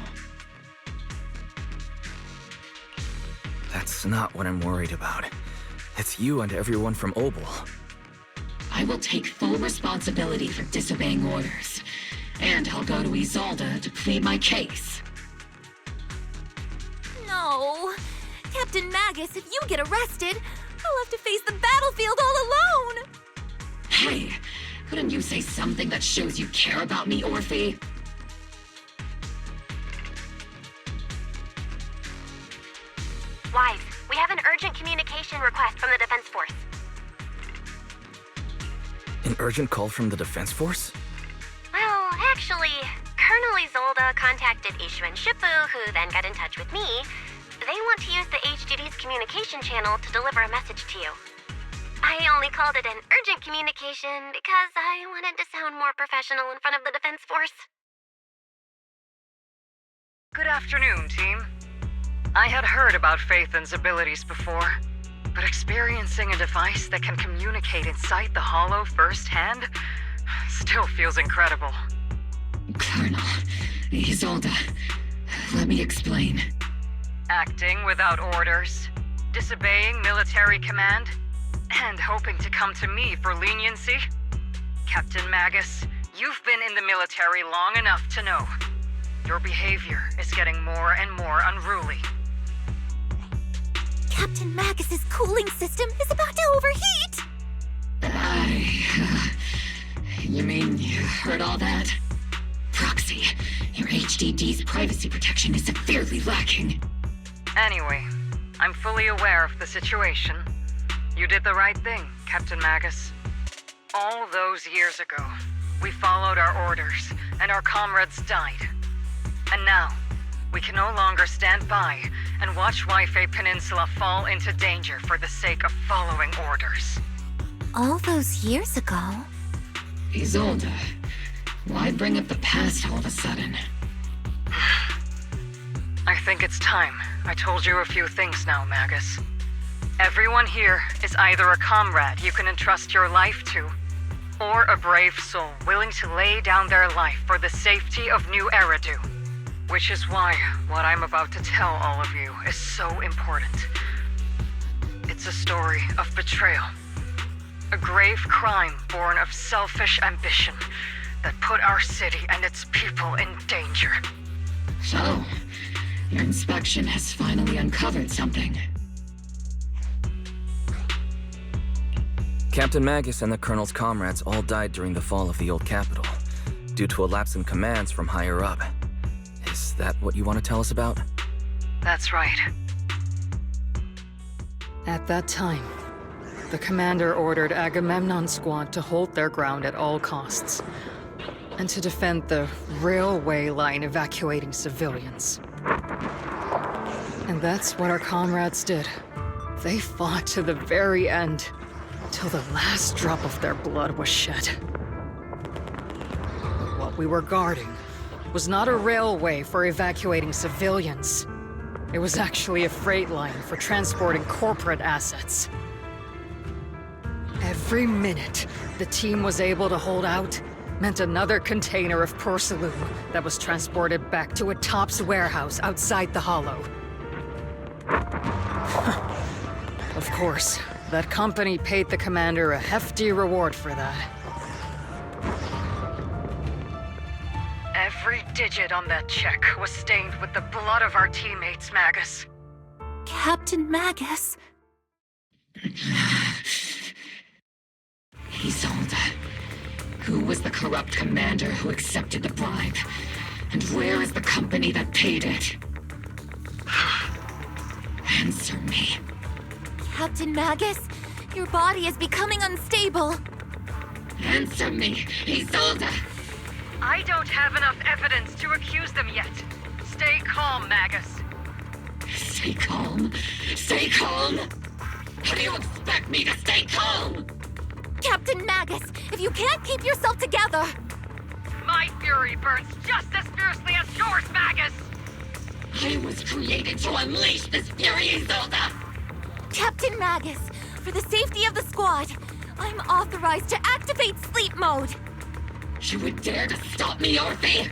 That's not what I'm worried about. It's you and everyone from Obel. I will take full responsibility for disobeying orders, and I'll go to Isolde to plead my case. No. Captain Magus, if you get arrested, I'll have to face the battlefield all alone! Hey, couldn't you say something that shows you care about me, Orphe? Wise, we have an urgent communication request from the Defense Force. An urgent call from the Defense Force? Well, actually, Colonel Isolde contacted Ishu and Shippu, who then got in touch with me. They want to use the HDD's communication channel to deliver a message to you. I only called it an urgent communication because I wanted to sound more professional in front of the Defense Force. Good afternoon, team. I had heard about Phaethon's abilities before, but experiencing a device that can communicate inside the Hollow firsthand still feels incredible. Colonel, Isolde, let me explain. Acting without orders, disobeying military command, and hoping to come to me for leniency? Captain Magus, you've been in the military long enough to know. Your behavior is getting more and more unruly. Captain Magus's cooling system is about to overheat! You mean you heard all that? Proxy, your HDD's privacy protection is severely lacking. Anyway, I'm fully aware of the situation. You did the right thing, Captain Magus. All those years ago, we followed our orders, and our comrades died. And now, We can no longer stand by and watch Wi-Fi Peninsula fall into danger for the sake of following orders. All those years ago? Isolde, why bring up the past all of a sudden? I think it's time. I told you a few things now, Magus. Everyone here is either a comrade you can entrust your life to, or a brave soul willing to lay down their life for the safety of New Eridu. Which is why what I'm about to tell all of you is so important. It's a story of betrayal. A grave crime born of selfish ambition that put our city and its people in danger. So, your inspection has finally uncovered something. Captain Magus and the Colonel's comrades all died during the fall of the old capital, due to a lapse in commands from higher up. Is that what you want to tell us about? That's right. At that time, the commander ordered Agamemnon's squad to hold their ground at all costs, and to defend the railway line evacuating civilians. And that's what our comrades did. They fought to the very end, till the last drop of their blood was shed. But what we were guarding was not a railway for evacuating civilians. It was actually a freight line for transporting corporate assets. Every minute the team was able to hold out meant another container of porcelain that was transported back to a Topps warehouse outside the Hollow. Of course, that company paid the commander a hefty reward for that. Every digit on that check was stained with the blood of our teammates, Magus. Captain Magus? Isolde, who was the corrupt commander who accepted the bribe? And where is the company that paid it? Answer me. Captain Magus, your body is becoming unstable. Answer me, Isolde! I don't have enough evidence to accuse them yet. Stay calm, Magus. Stay calm? Stay calm? How do you expect me to stay calm? Captain Magus, if you can't keep yourself together... My fury burns just as fiercely as yours, Magus! I was created to unleash this fury, Isolde! Captain Magus, for the safety of the squad, I'm authorized to activate sleep mode. You would dare to stop me, Orphe?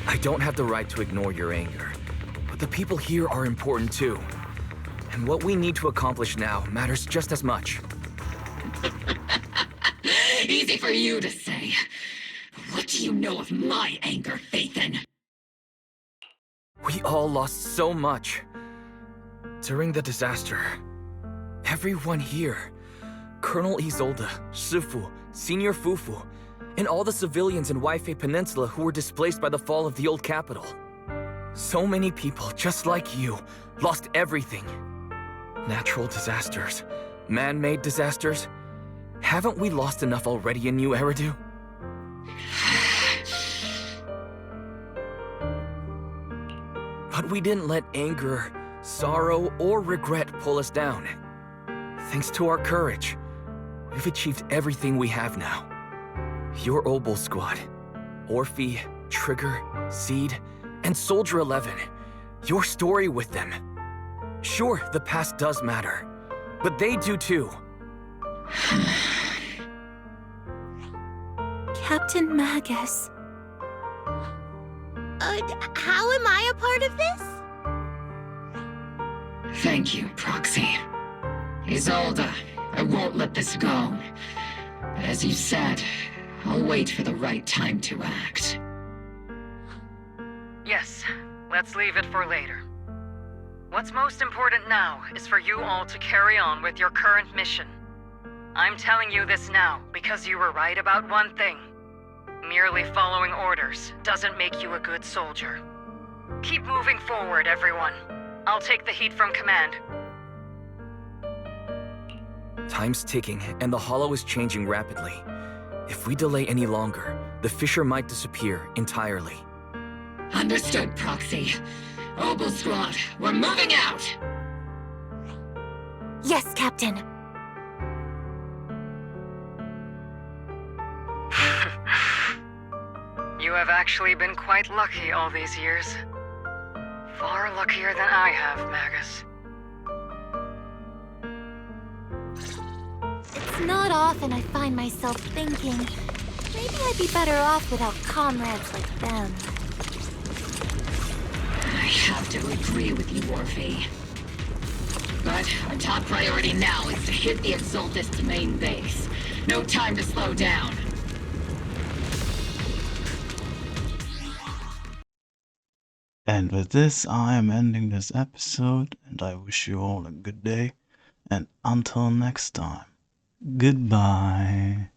I don't have the right to ignore your anger, but the people here are important too. And what we need to accomplish now matters just as much. Easy for you to say. What do you know of my anger, Phaethon? We all lost so much. During the disaster, everyone here, Colonel Isolde, Shifu, Senior Fufu, and all the civilians in Wi-Fi Peninsula who were displaced by the fall of the old capital. So many people, just like you, lost everything. Natural disasters, man-made disasters. Haven't we lost enough already in New Eridu? But we didn't let anger, sorrow, or regret pull us down. Thanks to our courage, we've achieved everything we have now. Your Obol squad, Orphe, Trigger, Seed, and Soldier 11. Your story with them. Sure, the past does matter, but they do too. Captain Magus. How am I a part of this? Thank you, Proxy. Isolde, I won't let this go. But as you said, I'll wait for the right time to act. Yes, let's leave it for later. What's most important now is for you all to carry on with your current mission. I'm telling you this now because you were right about one thing. Merely following orders doesn't make you a good soldier. Keep moving forward, everyone. I'll take the heat from command. Time's ticking, and the Hollow is changing rapidly. If we delay any longer, the fissure might disappear entirely. Understood, Proxy. Obel Squad, we're moving out! Yes, Captain. You have actually been quite lucky all these years. Far luckier than I have, Magus. It's not often I find myself thinking, maybe I'd be better off without comrades like them. I have to agree with you, Orphe. But our top priority now is to hit the Exaltist's main base. No time to slow down. And with this, I am ending this episode, and I wish you all a good day, and until next time, goodbye.